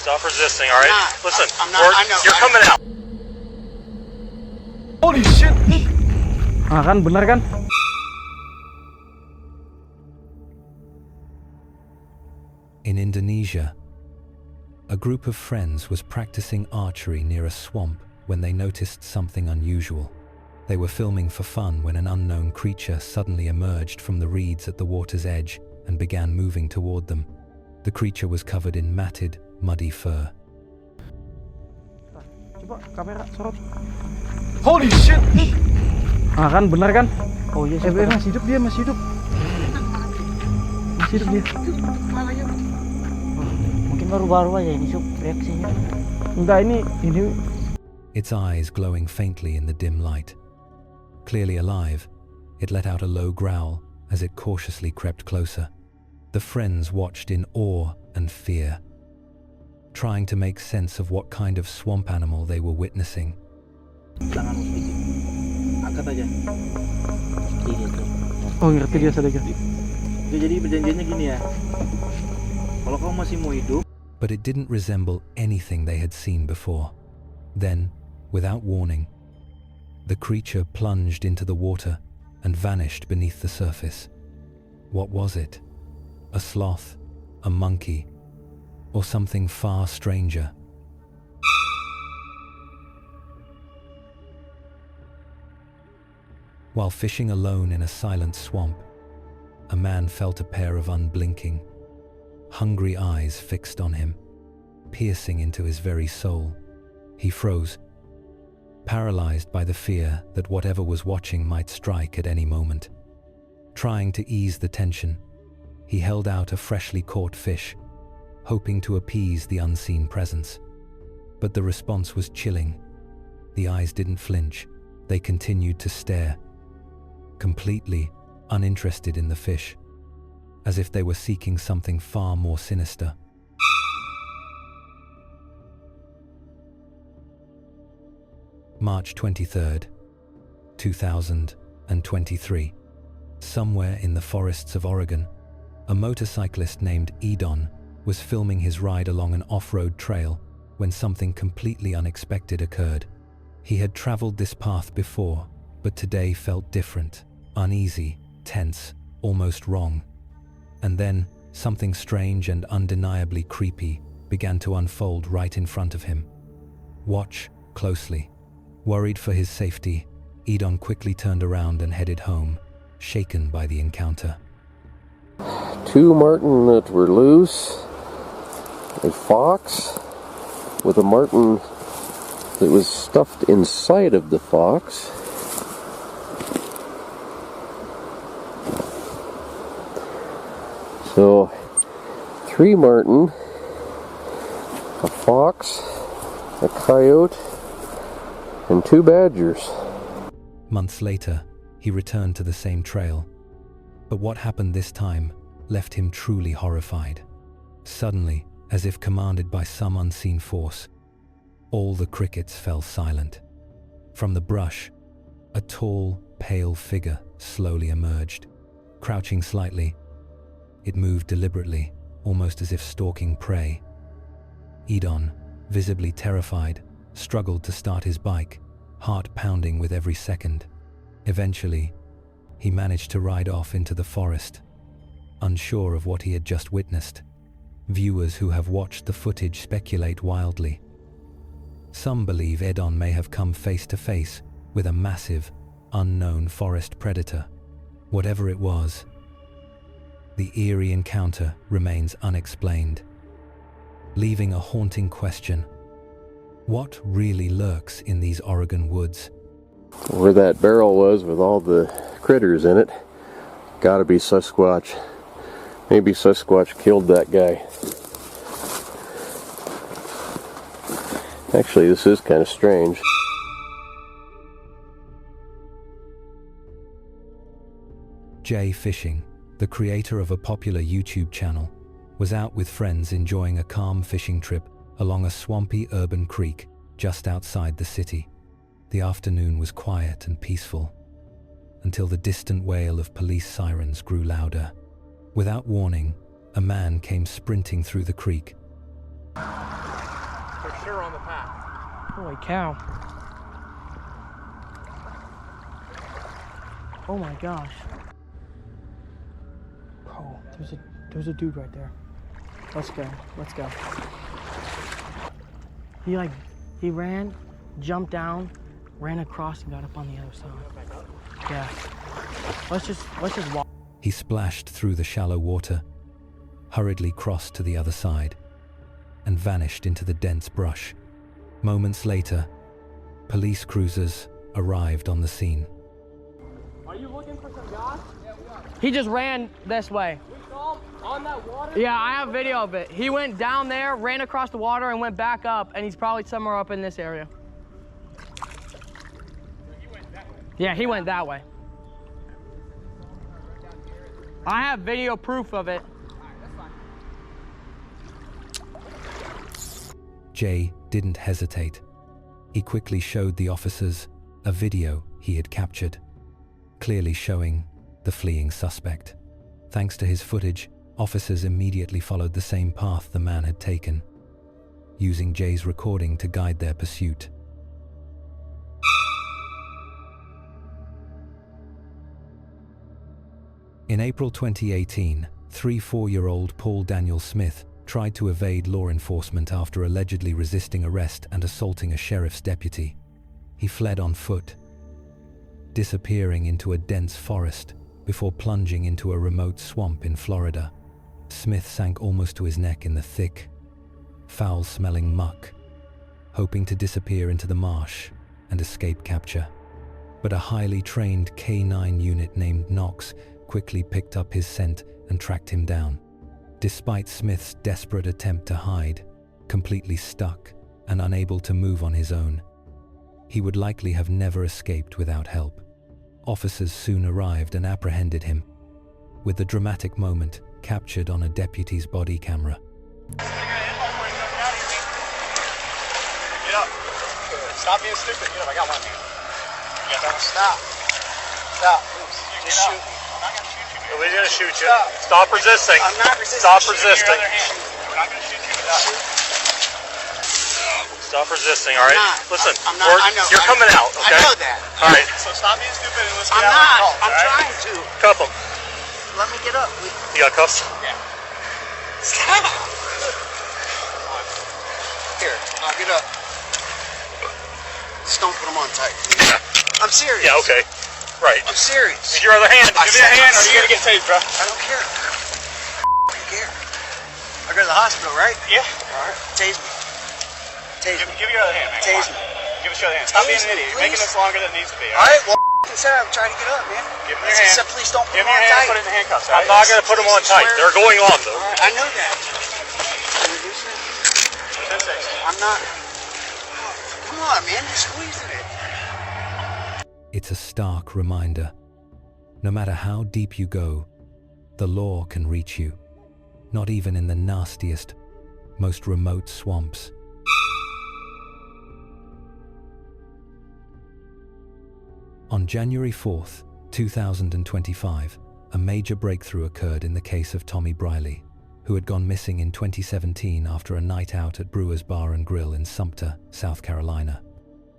Stop resisting, all right? Not. Listen, I'm not. I know. you're coming out. Holy shit. Ah kan, bener kan? In Indonesia, a group of friends was practicing archery near a swamp when they noticed something unusual. They were filming for fun when an unknown creature suddenly emerged from the reeds at the water's edge and began moving toward them. The creature was covered in matted, muddy fur. Coba kamera sorot. Holy shit. Ah kan, bener kan? Oh iya, masih hidup dia, masih hidup. Masih hidup dia. Mungkin baru-baru aja ini reaksinya. Enggak, ini Its eyes glowing faintly in the dim light. Clearly alive, it let out a low growl as it cautiously crept closer. The friends watched in awe and fear, trying to make sense of what kind of swamp animal they were witnessing. Tanganmu sedikit. Angkat aja. Oh, ngerti dia saja. Jadi perjanjiannya gini ya. Kalau kamu masih mau hidup. But it didn't resemble anything they had seen before. Then, without warning, the creature plunged into the water and vanished beneath the surface. What was it? A sloth, a monkey, or something far stranger? While fishing alone in a silent swamp, a man felt a pair of unblinking, hungry eyes fixed on him, piercing into his very soul. He froze, paralyzed by the fear that whatever was watching might strike at any moment. Trying to ease the tension, he held out a freshly caught fish, hoping to appease the unseen presence. But the response was chilling. The eyes didn't flinch. They continued to stare, completely uninterested in the fish, as if they were seeking something far more sinister. March 23rd, 2023. Somewhere in the forests of Oregon, a motorcyclist named Edon was filming his ride along an off-road trail when something completely unexpected occurred. He had traveled this path before, but today felt different, uneasy, tense, almost wrong. And then, something strange and undeniably creepy began to unfold right in front of him. Watch closely. Worried for his safety, Edon quickly turned around and headed home, shaken by the encounter. 2 marten that were loose, a fox with a marten that was stuffed inside of the fox, so 3 marten, a fox, a coyote, and 2 badgers. Months later, he returned to the same trail. But what happened this time left him truly horrified. Suddenly, as if commanded by some unseen force, all the crickets fell silent. From the brush, a tall, pale figure slowly emerged. Crouching slightly, it moved deliberately, almost as if stalking prey. Edon, visibly terrified, struggled to start his bike, heart pounding with every second. Eventually, he managed to ride off into the forest, unsure of what he had just witnessed. Viewers who have watched the footage speculate wildly. Some believe Edon may have come face to face with a massive, unknown forest predator. Whatever it was, the eerie encounter remains unexplained, leaving a haunting question. What really lurks in these Oregon woods? Where that barrel was with all the critters in it, gotta be Sasquatch. Maybe Sasquatch killed that guy. Actually, this is kind of strange. Jay Fishing, the creator of a popular YouTube channel, was out with friends enjoying a calm fishing trip along a swampy urban creek just outside the city. The afternoon was quiet and peaceful, until the distant wail of police sirens grew louder. Without warning, a man came sprinting through the creek. for sure on the path. Holy cow. Oh my gosh. Oh, there's a dude right there. Let's go. Let's go. He ran, jumped down, ran across and got up on the other side. Yeah. Let's just walk. He splashed through the shallow water, hurriedly crossed to the other side, and vanished into the dense brush. Moments later, police cruisers arrived on the scene. Are you looking for some guys? Yeah, we are. He just ran this way. We saw him on that water? Yeah, I have video of it. He went down there, ran across the water, and went back up, and he's probably somewhere up in this area. He went that way. Yeah, he went that way. I have video proof of it. Jay didn't hesitate. He quickly showed the officers a video he had captured, clearly showing the fleeing suspect. Thanks to his footage, officers immediately followed the same path the man had taken, using Jay's recording to guide their pursuit. In April 2018, 4-year-old Paul Daniel Smith tried to evade law enforcement after allegedly resisting arrest and assaulting a sheriff's deputy. He fled on foot, disappearing into a dense forest before plunging into a remote swamp in Florida. Smith sank almost to his neck in the thick, foul-smelling muck, hoping to disappear into the marsh and escape capture. But a highly trained K-9 unit named Knox quickly picked up his scent and tracked him down. Despite Smith's desperate attempt to hide, completely stuck and unable to move on his own, he would likely have never escaped without help. Officers soon arrived and apprehended him, with the dramatic moment captured on a deputy's body camera. Get up. Stop being stupid. Get up. I got one hand. Yeah, don't stop. Stop. Just shoot me. I'm not going to shoot you. We're going to shoot you. Stop resisting. I'm not resisting. Stop resisting. We're not going to shoot you. Stop resisting, all right? Listen, I know. You're coming out, okay? I know that. All right. So stop being stupid and let's get I'm out not. of the I'm trying to. Cuff him. Let me get up. You got cuffs? Yeah. Stop. Here, I'll get up. Just don't put them on tight. I'm serious. Yeah, okay. Right. I'm serious. Use your other hand. Give me that hand or you're going to get tased, bro. I don't care. I don't care. I go to the hospital, right? Yeah. All right. Tase me. Tase me. Give your other hand, man. Tase me. Give us your other hand. Stop being Tase an me, idiot. You're making please. this longer than it needs to be, All right. Well, I'm trying to get up, man. Give me your hand. Said, please don't put Give them me on your hand tight. and put it in the handcuffs. I'm not going to put them on tight. They're going on, though. All right. I know that. Can we do something? I'm not. Come on, man. You're squeezing it. It's a stark reminder. No matter how deep you go, the law can reach you, not even in the nastiest, most remote swamps. On January 4th, 2025, a major breakthrough occurred in the case of Tommy Briley, who had gone missing in 2017 after a night out at Brewer's Bar and Grill in Sumter, South Carolina.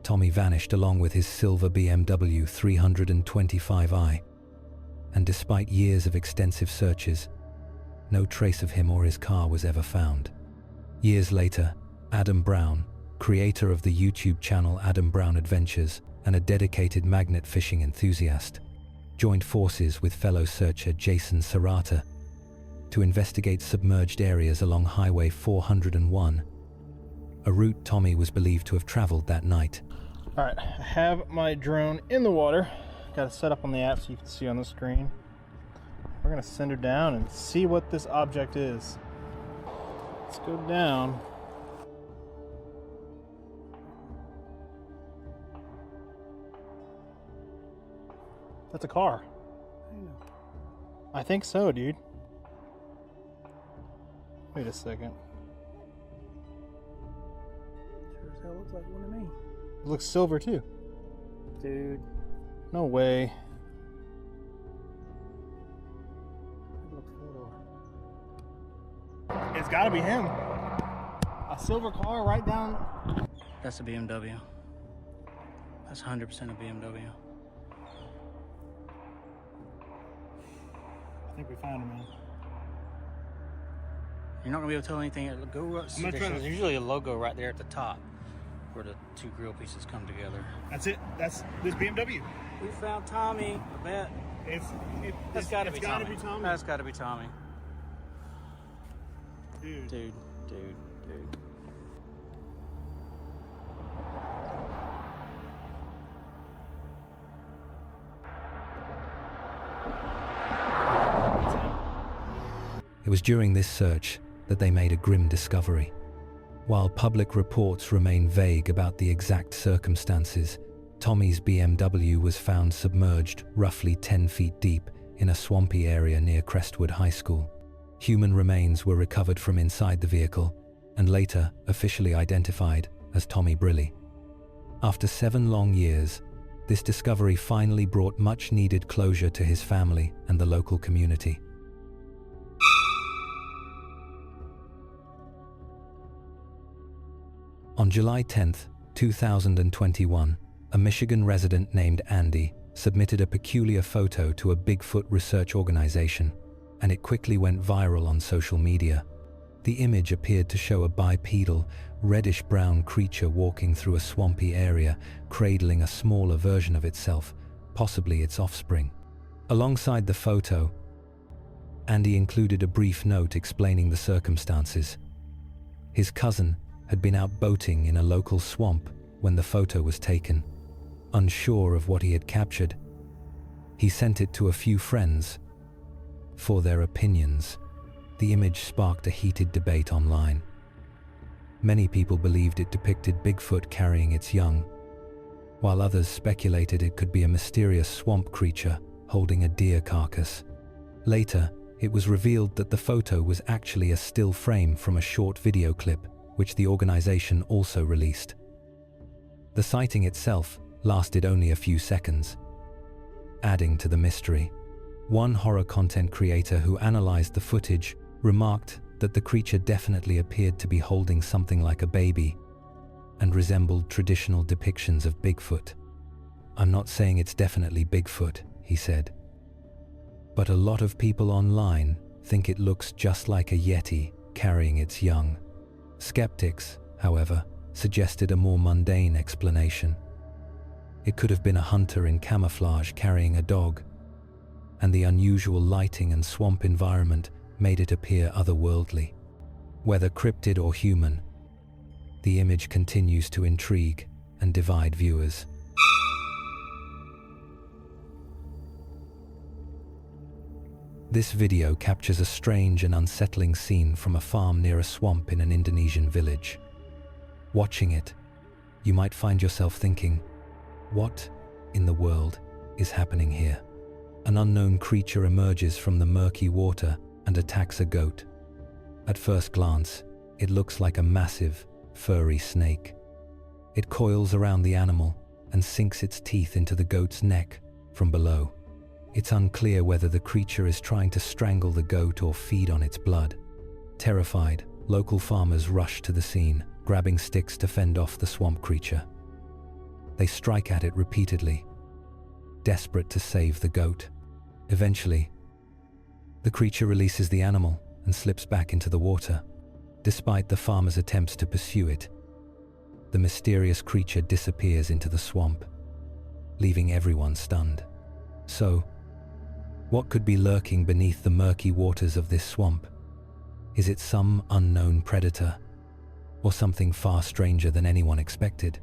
Tommy vanished along with his silver BMW 325i, and despite years of extensive searches, no trace of him or his car was ever found. Years later, Adam Brown, creator of the YouTube channel Adam Brown Adventures and a dedicated magnet fishing enthusiast, joined forces with fellow searcher Jason Serrata to investigate submerged areas along Highway 401, a route Tommy was believed to have traveled that night. All right, I have my drone in the water. Got it set up on the app so you can see on the screen. We're gonna send her down and see what this object is. Let's go down. That's a car. I think so, dude. Wait a second. Sure as hell looks like one to me. It looks silver too. Dude. No way. It's gotta be him. A silver car right down. That's a BMW. That's 100% a BMW. I think we found him, man. You're not gonna be able to tell anything. There's usually a logo right there at the top where the two grill pieces come together. That's it. That's this BMW. We found Tommy. I bet. That's gotta be Tommy. That's gotta be Tommy. Dude. It was during this search that they made a grim discovery. While public reports remain vague about the exact circumstances, Tommy's BMW was found submerged roughly 10 feet deep in a swampy area near Crestwood High School. Human remains were recovered from inside the vehicle and later officially identified as Tommy Briley. After 7 long years, this discovery finally brought much-needed closure to his family and the local community. On July 10, 2021, a Michigan resident named Andy submitted a peculiar photo to a Bigfoot research organization, and it quickly went viral on social media. The image appeared to show a bipedal, reddish-brown creature walking through a swampy area, cradling a smaller version of itself, possibly its offspring. Alongside the photo, Andy included a brief note explaining the circumstances. His cousin had been out boating in a local swamp when the photo was taken. Unsure of what he had captured, he sent it to a few friends for their opinions. The image sparked a heated debate online. Many people believed it depicted Bigfoot carrying its young, while others speculated it could be a mysterious swamp creature holding a deer carcass. Later, it was revealed that the photo was actually a still frame from a short video clip, which the organization also released. The sighting itself lasted only a few seconds. Adding to the mystery, one horror content creator who analyzed the footage remarked that the creature definitely appeared to be holding something like a baby and resembled traditional depictions of Bigfoot. "I'm not saying it's definitely Bigfoot," he said, "but a lot of people online think it looks just like a Yeti carrying its young." Skeptics, however, suggested a more mundane explanation. It could have been a hunter in camouflage carrying a dog, and the unusual lighting and swamp environment made it appear otherworldly. Whether cryptid or human, the image continues to intrigue and divide viewers. This video captures a strange and unsettling scene from a farm near a swamp in an Indonesian village. Watching it, you might find yourself thinking, what in the world is happening here? An unknown creature emerges from the murky water and attacks a goat. At first glance, it looks like a massive, furry snake. It coils around the animal and sinks its teeth into the goat's neck from below. It's unclear whether the creature is trying to strangle the goat or feed on its blood. Terrified, local farmers rush to the scene, grabbing sticks to fend off the swamp creature. They strike at it repeatedly, desperate to save the goat. Eventually, the creature releases the animal and slips back into the water. Despite the farmers' attempts to pursue it, the mysterious creature disappears into the swamp, leaving everyone stunned. So, what could be lurking beneath the murky waters of this swamp? Is it some unknown predator, or something far stranger than anyone expected?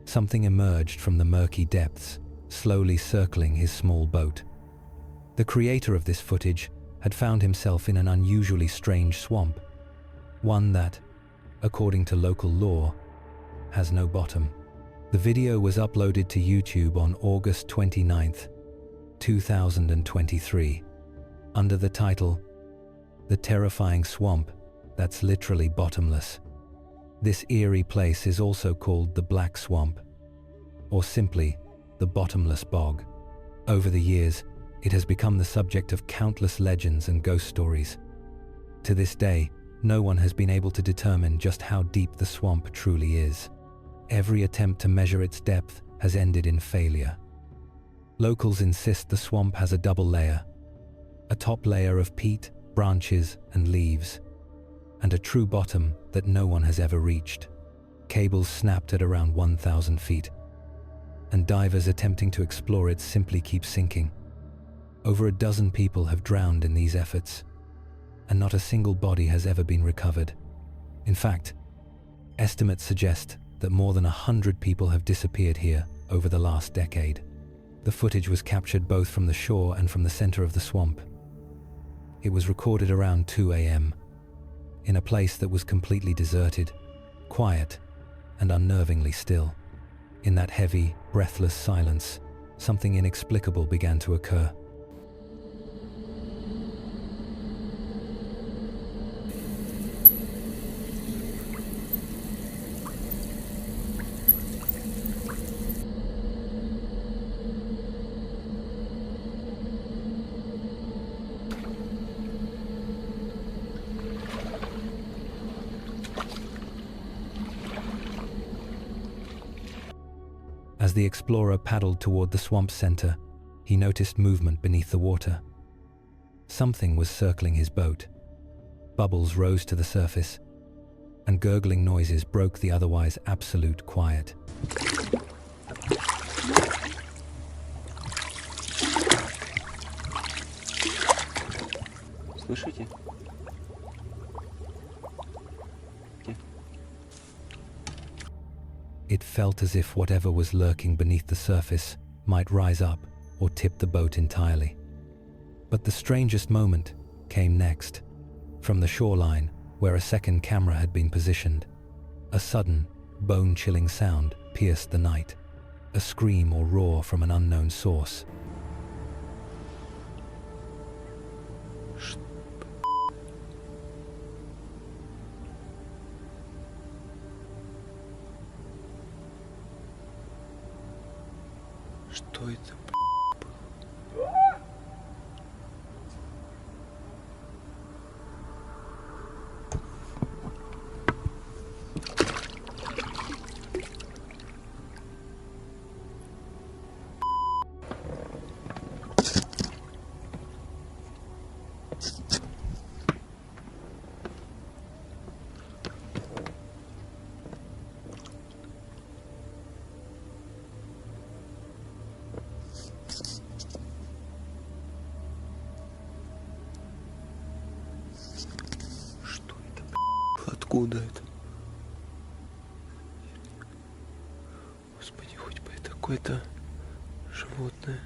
Something emerged from the murky depths, slowly circling his small boat. The creator of this footage had found himself in an unusually strange swamp, one that, according to local law, has no bottom. The video was uploaded to YouTube on August 29th, 2023, under the title, "The Terrifying Swamp That's Literally Bottomless." This eerie place is also called the Black Swamp, or simply the Bottomless Bog. Over the years, It has become the subject of countless legends and ghost stories. To this day, no one has been able to determine just how deep the swamp truly is. Every attempt to measure its depth has ended in failure. Locals insist the swamp has a double layer, a top layer of peat, branches, and leaves, and a true bottom that no one has ever reached. Cables snapped at around 1,000 feet, and divers attempting to explore it simply keep sinking. Over a dozen people have drowned in these efforts, and not a single body has ever been recovered. In fact, estimates suggest that more than 100 people have disappeared here over the last decade. The footage was captured both from the shore and from the center of the swamp. It was recorded around 2 a.m. in a place that was completely deserted, quiet, and unnervingly still. In that heavy, breathless silence, something inexplicable began to occur. As the explorer paddled toward the swamp center, he noticed movement beneath the water. Something was circling his boat. Bubbles rose to the surface, and gurgling noises broke the otherwise absolute quiet. Слышите? It felt as if whatever was lurking beneath the surface might rise up or tip the boat entirely. But the strangest moment came next. From the shoreline, where a second camera had been positioned, a sudden, bone-chilling sound pierced the night, a scream or roar from an unknown source. Что это? Откуда это? Господи, хоть бы это какое-то животное.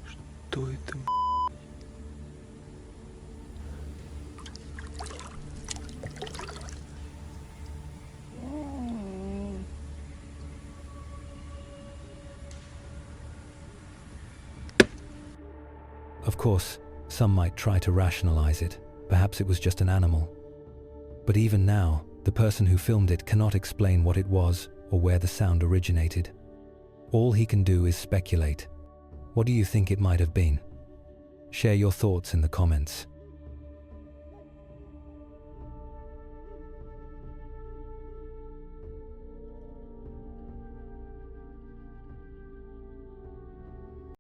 Что это? Of course, some might try to rationalize it. Perhaps it was just an animal. But even now, the person who filmed it cannot explain what it was or where the sound originated. All he can do is speculate. What do you think it might have been? Share your thoughts in the comments.